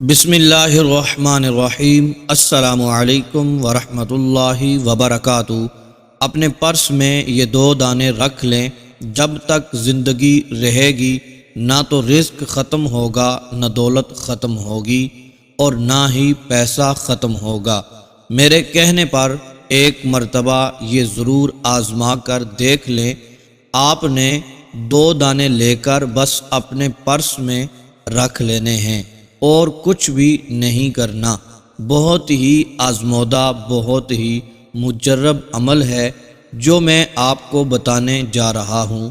بسم اللہ الرحمن الرحیم۔ السلام علیکم ورحمۃ اللہ وبرکاتہ۔ اپنے پرس میں یہ 2 دانے رکھ لیں، جب تک زندگی رہے گی نہ تو رزق ختم ہوگا، نہ دولت ختم ہوگی، اور نہ ہی پیسہ ختم ہوگا۔ میرے کہنے پر ایک مرتبہ یہ ضرور آزما کر دیکھ لیں۔ آپ نے 2 دانے لے کر بس اپنے پرس میں رکھ لینے ہیں اور کچھ بھی نہیں کرنا۔ بہت ہی آزمودہ، بہت ہی مجرب عمل ہے جو میں آپ کو بتانے جا رہا ہوں۔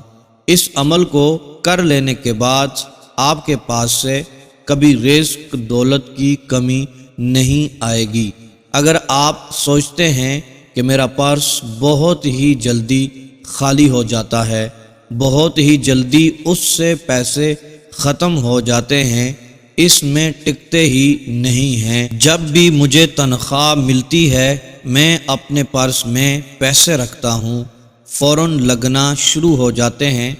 اس عمل کو کر لینے کے بعد آپ کے پاس سے کبھی رزق دولت کی کمی نہیں آئے گی۔ اگر آپ سوچتے ہیں کہ میرا پرس بہت ہی جلدی خالی ہو جاتا ہے، بہت ہی جلدی اس سے پیسے ختم ہو جاتے ہیں، اس میں ٹکتے ہی نہیں ہیں۔ جب بھی مجھے تنخواہ ملتی ہے میں اپنے پرس میں پیسے رکھتا ہوں، فوراً لگنا شروع ہو جاتے ہیں،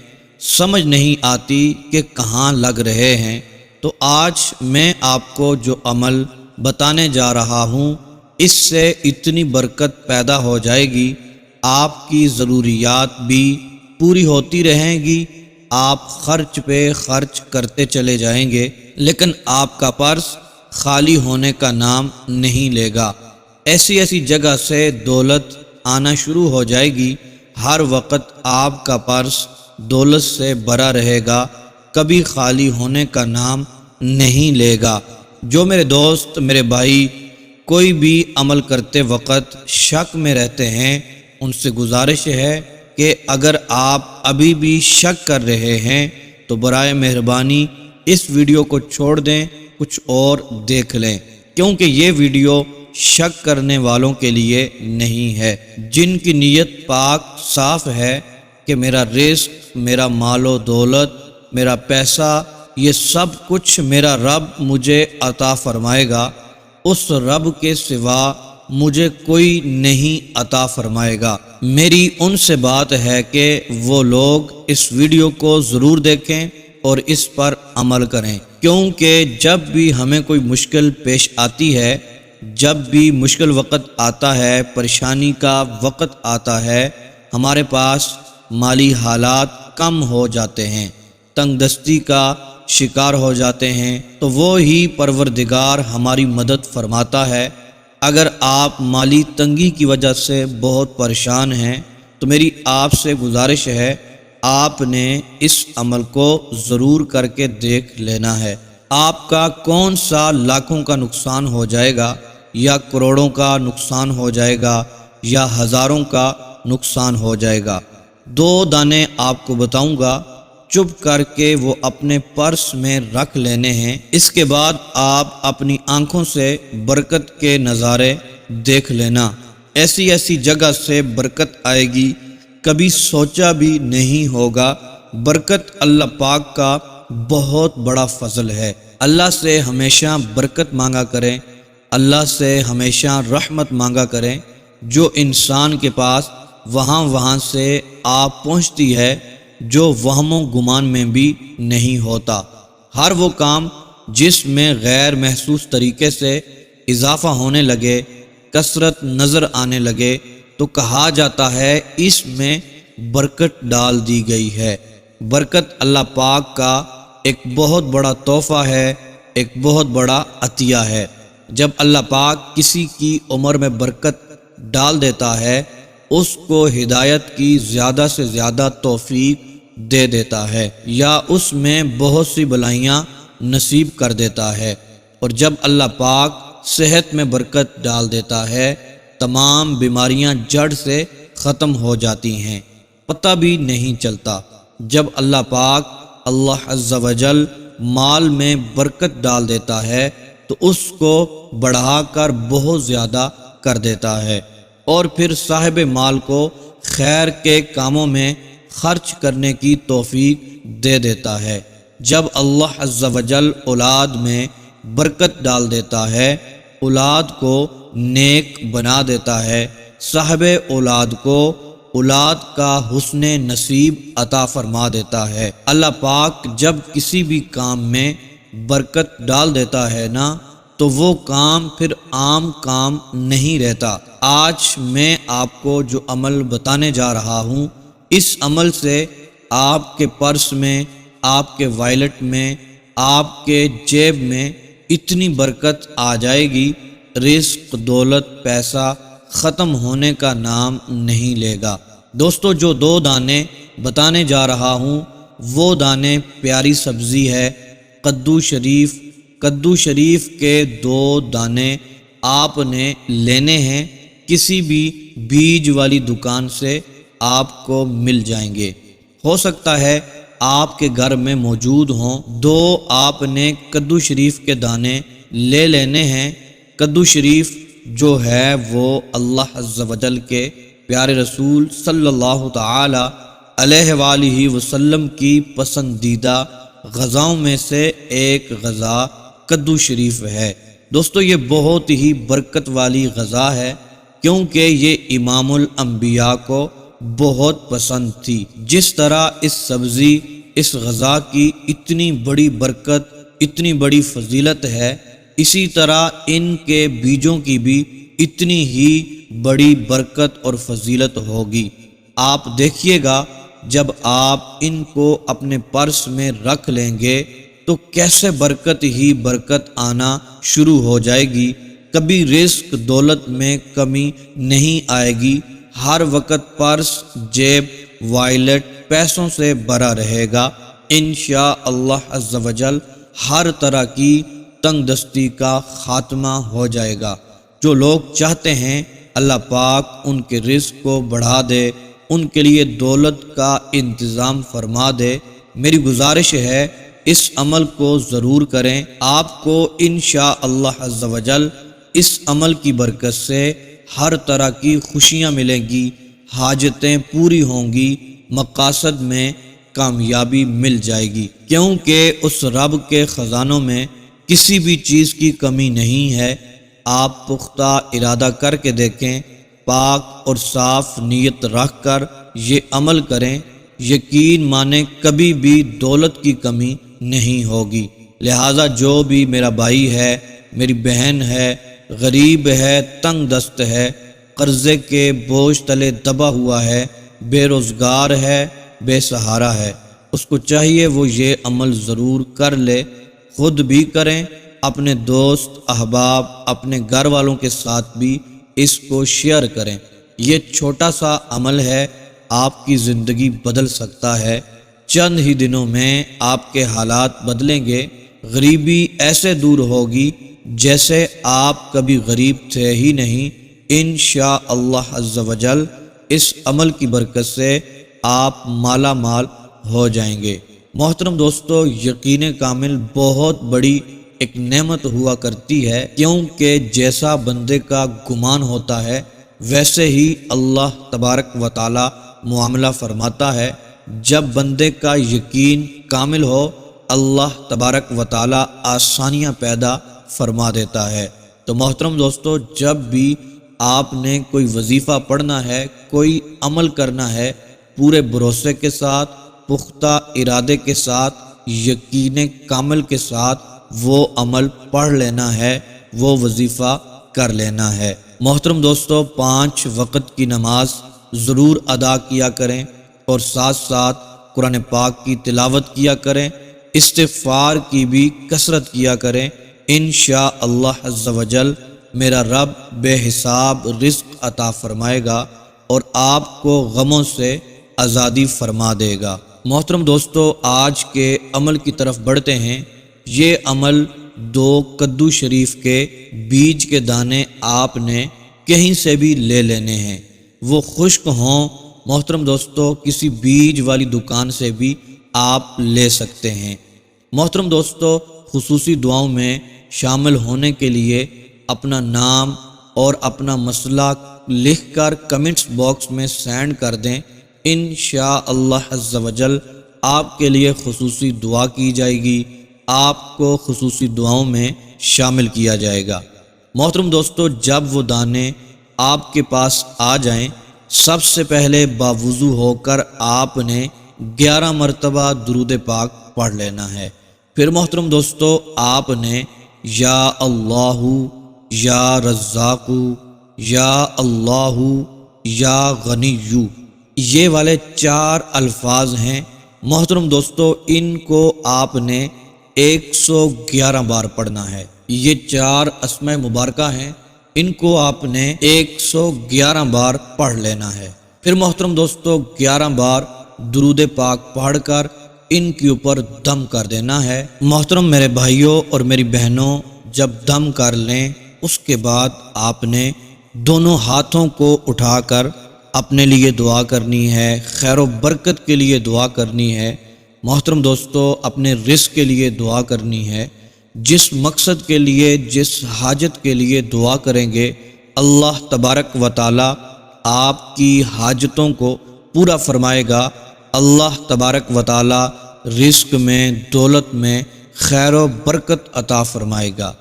سمجھ نہیں آتی کہ کہاں لگ رہے ہیں۔ تو آج میں آپ کو جو عمل بتانے جا رہا ہوں، اس سے اتنی برکت پیدا ہو جائے گی، آپ کی ضروریات بھی پوری ہوتی رہیں گی، آپ خرچ پہ خرچ کرتے چلے جائیں گے، لیکن آپ کا پرس خالی ہونے کا نام نہیں لے گا۔ ایسی جگہ سے دولت آنا شروع ہو جائے گی، ہر وقت آپ کا پرس دولت سے بھرا رہے گا، کبھی خالی ہونے کا نام نہیں لے گا۔ جو میرے دوست، میرے بھائی کوئی بھی عمل کرتے وقت شک میں رہتے ہیں، ان سے گزارش ہے کہ اگر آپ ابھی بھی شک کر رہے ہیں تو برائے مہربانی اس ویڈیو کو چھوڑ دیں، کچھ اور دیکھ لیں، کیونکہ یہ ویڈیو شک کرنے والوں کے لیے نہیں ہے، جن کی نیت پاک صاف ہے کہ میرا رزق، میرا مال و دولت، میرا پیسہ، یہ سب کچھ میرا رب مجھے عطا فرمائے گا، اس رب کے سوا مجھے کوئی نہیں عطا فرمائے گا۔ میری ان سے بات ہے کہ وہ لوگ اس ویڈیو کو ضرور دیکھیں اور اس پر عمل کریں، کیونکہ جب بھی ہمیں کوئی مشکل پیش آتی ہے، جب بھی مشکل وقت آتا ہے، پریشانی کا وقت آتا ہے، ہمارے پاس مالی حالات کم ہو جاتے ہیں، تنگ دستی کا شکار ہو جاتے ہیں، تو وہ ہی پروردگار ہماری مدد فرماتا ہے۔ اگر آپ مالی تنگی کی وجہ سے بہت پریشان ہیں تو میری آپ سے گزارش ہے، آپ نے اس عمل کو ضرور کر کے دیکھ لینا ہے۔ آپ کا کون سا لاکھوں کا نقصان ہو جائے گا، یا کروڑوں کا نقصان ہو جائے گا، یا ہزاروں کا نقصان ہو جائے گا۔ 2 دانے آپ کو بتاؤں گا، چپ کر کے وہ اپنے پرس میں رکھ لینے ہیں۔ اس کے بعد آپ اپنی آنکھوں سے برکت کے نظارے دیکھ لینا۔ ایسی جگہ سے برکت آئے گی، کبھی سوچا بھی نہیں ہوگا۔ برکت اللہ پاک کا بہت بڑا فضل ہے۔ اللہ سے ہمیشہ برکت مانگا کریں، اللہ سے ہمیشہ رحمت مانگا کریں۔ جو انسان کے پاس وہاں سے آپ پہنچتی ہے جو وہم و گمان میں بھی نہیں ہوتا۔ ہر وہ کام جس میں غیر محسوس طریقے سے اضافہ ہونے لگے، کثرت نظر آنے لگے، تو کہا جاتا ہے اس میں برکت ڈال دی گئی ہے۔ برکت اللہ پاک کا ایک بہت بڑا تحفہ ہے، ایک بہت بڑا عطیہ ہے۔ جب اللہ پاک کسی کی عمر میں برکت ڈال دیتا ہے، اس کو ہدایت کی زیادہ سے زیادہ توفیق دے دیتا ہے، یا اس میں بہت سی بلائیاں نصیب کر دیتا ہے۔ اور جب اللہ پاک صحت میں برکت ڈال دیتا ہے، تمام بیماریاں جڑ سے ختم ہو جاتی ہیں، پتہ بھی نہیں چلتا۔ جب اللہ پاک، اللہ عز و جل مال میں برکت ڈال دیتا ہے تو اس کو بڑھا کر بہت زیادہ کر دیتا ہے، اور پھر صاحب مال کو خیر کے کاموں میں خرچ کرنے کی توفیق دے دیتا ہے۔ جب اللہ عز و جل اولاد میں برکت ڈال دیتا ہے، اولاد کو نیک بنا دیتا ہے، صاحب اولاد کو اولاد کا حسن نصیب عطا فرما دیتا ہے۔ اللہ پاک جب کسی بھی کام میں برکت ڈال دیتا ہے نا، تو وہ کام پھر عام کام نہیں رہتا۔ آج میں آپ کو جو عمل بتانے جا رہا ہوں، اس عمل سے آپ کے پرس میں، آپ کے وائلٹ میں، آپ کے جیب میں اتنی برکت آ جائے گی، رزق، دولت، پیسہ ختم ہونے کا نام نہیں لے گا۔ دوستو، جو 2 دانے بتانے جا رہا ہوں، وہ دانے پیاری سبزی ہے، کدو شریف۔ کدو شریف کے 2 دانے آپ نے لینے ہیں، کسی بھی بیج والی دکان سے آپ کو مل جائیں گے۔ ہو سکتا ہے آپ کے گھر میں موجود ہوں۔ 2 آپ نے کدو شریف کے دانے لے لینے ہیں۔ کدو شریف جو ہے وہ اللہ عز و جل کے پیارے رسول صلی اللہ تعالی علیہ وآلہ وسلم کی پسندیدہ غذاؤں میں سے ایک غذا کدو شریف ہے۔ دوستو، یہ بہت ہی برکت والی غذا ہے، کیونکہ یہ امام الانبیاء کو بہت پسند تھی۔ جس طرح اس سبزی، اس غذا کی اتنی بڑی برکت، اتنی بڑی فضیلت ہے، اسی طرح ان کے بیجوں کی بھی اتنی ہی بڑی برکت اور فضیلت ہوگی۔ آپ دیکھیے گا، جب آپ ان کو اپنے پرس میں رکھ لیں گے تو کیسے برکت ہی برکت آنا شروع ہو جائے گی۔ کبھی رزق، دولت میں کمی نہیں آئے گی۔ ہر وقت پرس، جیب، وائلٹ پیسوں سے بھرا رہے گا۔ انشاءاللہ عز و جل ہر طرح کی تنگ دستی کا خاتمہ ہو جائے گا۔ جو لوگ چاہتے ہیں اللہ پاک ان کے رزق کو بڑھا دے، ان کے لیے دولت کا انتظام فرما دے، میری گزارش ہے اس عمل کو ضرور کریں۔ آپ کو انشاءاللہ عز و جل اس عمل کی برکت سے ہر طرح کی خوشیاں ملیں گی، حاجتیں پوری ہوں گی، مقاصد میں کامیابی مل جائے گی، کیونکہ اس رب کے خزانوں میں کسی بھی چیز کی کمی نہیں ہے۔ آپ پختہ ارادہ کر کے دیکھیں، پاک اور صاف نیت رکھ کر یہ عمل کریں، یقین مانیں کبھی بھی دولت کی کمی نہیں ہوگی۔ لہٰذا جو بھی میرا بھائی ہے، میری بہن ہے، غریب ہے، تنگ دست ہے، قرضے کے بوجھ تلے دبا ہوا ہے، بے روزگار ہے، بے سہارا ہے، اس کو چاہیے وہ یہ عمل ضرور کر لے، خود بھی کریں، اپنے دوست احباب، اپنے گھر والوں کے ساتھ بھی اس کو شیئر کریں۔ یہ چھوٹا سا عمل ہے، آپ کی زندگی بدل سکتا ہے۔ چند ہی دنوں میں آپ کے حالات بدلیں گے، غریبی ایسے دور ہوگی جیسے آپ کبھی غریب تھے ہی نہیں۔ انشاءاللہ عز و جل اس عمل کی برکت سے آپ مالا مال ہو جائیں گے۔ محترم دوستو، یقین کامل بہت بڑی ایک نعمت ہوا کرتی ہے، کیونکہ جیسا بندے کا گمان ہوتا ہے ویسے ہی اللہ تبارک و تعالی معاملہ فرماتا ہے۔ جب بندے کا یقین کامل ہو، اللہ تبارک و تعالی آسانیاں پیدا فرما دیتا ہے۔ تو محترم دوستو، جب بھی آپ نے کوئی وظیفہ پڑھنا ہے، کوئی عمل کرنا ہے، پورے بھروسے کے ساتھ، پختہ ارادے کے ساتھ، یقین کامل کے ساتھ وہ عمل پڑھ لینا ہے، وہ وظیفہ کر لینا ہے۔ محترم دوستو، 5 وقت کی نماز ضرور ادا کیا کریں اور ساتھ ساتھ قرآن پاک کی تلاوت کیا کریں، استغفار کی بھی کثرت کیا کریں۔ انشاءاللہ عز و جل میرا رب بے حساب رزق عطا فرمائے گا اور آپ کو غموں سے آزادی فرما دے گا۔ محترم دوستو، آج کے عمل کی طرف بڑھتے ہیں۔ یہ عمل 2 کدو شریف کے بیج کے دانے آپ نے کہیں سے بھی لے لینے ہیں، وہ خشک ہوں۔ محترم دوستو، کسی بیج والی دکان سے بھی آپ لے سکتے ہیں۔ محترم دوستو، خصوصی دعاؤں میں شامل ہونے کے لیے اپنا نام اور اپنا مسئلہ لکھ کر کمنٹس باکس میں سینڈ کر دیں۔ انشاءاللہ عز و جل آپ کے لیے خصوصی دعا کی جائے گی، آپ کو خصوصی دعاؤں میں شامل کیا جائے گا۔ محترم دوستو، جب وہ دانے آپ کے پاس آ جائیں، سب سے پہلے باوضو ہو کر آپ نے 11 مرتبہ درود پاک پڑھ لینا ہے، پھر محترم دوستو آپ نے یا اللہ، یا رزاق، یا اللہ، یا غنی، یہ والے 4 الفاظ ہیں محترم دوستو، ان کو آپ نے 111 بار پڑھنا ہے۔ یہ 4 اسماء مبارکہ ہیں، ان کو آپ نے 111 بار پڑھ لینا ہے۔ پھر محترم دوستو 11 بار درود پاک پڑھ کر ان کے اوپر دم کر دینا ہے۔ محترم میرے بھائیوں اور میری بہنوں، جب دم کر لیں اس کے بعد آپ نے دونوں ہاتھوں کو اٹھا کر اپنے لیے دعا کرنی ہے، خیر و برکت کے لیے دعا کرنی ہے۔ محترم دوستو اپنے رزق کے لیے دعا کرنی ہے۔ جس مقصد کے لیے، جس حاجت کے لیے دعا کریں گے، اللہ تبارک و تعالی آپ کی حاجتوں کو پورا فرمائے گا۔ اللہ تبارک و تعالی رزق میں، دولت میں خیر و برکت عطا فرمائے گا،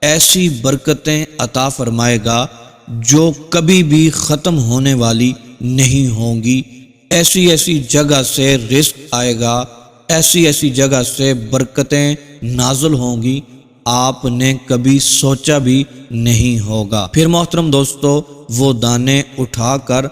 ایسی برکتیں عطا فرمائے گا جو کبھی بھی ختم ہونے والی نہیں ہوں گی۔ ایسی ایسی جگہ سے رزق آئے گا، ایسی ایسی جگہ سے برکتیں نازل ہوں گی، آپ نے کبھی سوچا بھی نہیں ہوگا۔ پھر محترم دوستو وہ دانے اٹھا کر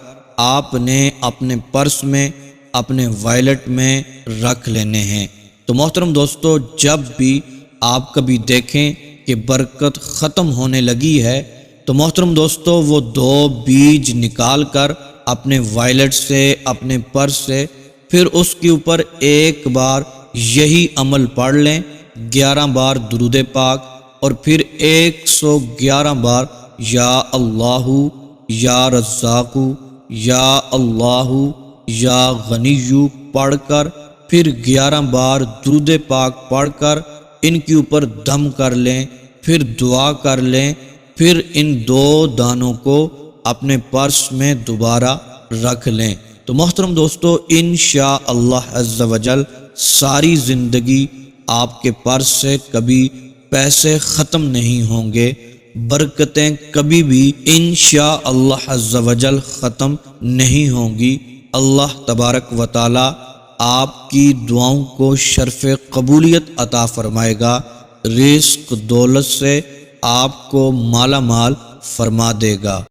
آپ نے اپنے پرس میں، اپنے وائلٹ میں رکھ لینے ہیں۔ تو محترم دوستو جب بھی آپ کبھی دیکھیں کہ برکت ختم ہونے لگی ہے تو محترم دوستو وہ 2 بیج نکال کر اپنے وائلٹ سے، اپنے پرس سے، پھر اس کے اوپر ایک بار یہی عمل پڑھ لیں، 11 بار درود پاک اور پھر 111 بار یا اللہ، یا رزاق، یا اللہ، یا غنی پڑھ کر، پھر 11 بار درود پاک پڑھ کر ان کے اوپر دم کر لیں، پھر دعا کر لیں، پھر ان 2 دانوں کو اپنے پرس میں دوبارہ رکھ لیں۔ تو محترم دوستو انشاءاللہ عز و جل ساری زندگی آپ کے پرس سے کبھی پیسے ختم نہیں ہوں گے، برکتیں کبھی بھی انشاءاللہ عز و جل ختم نہیں ہوں گی۔ اللہ تبارک و تعالی آپ کی دعاؤں کو شرف قبولیت عطا فرمائے گا، رزق دولت سے آپ کو مالا مال فرما دے گا۔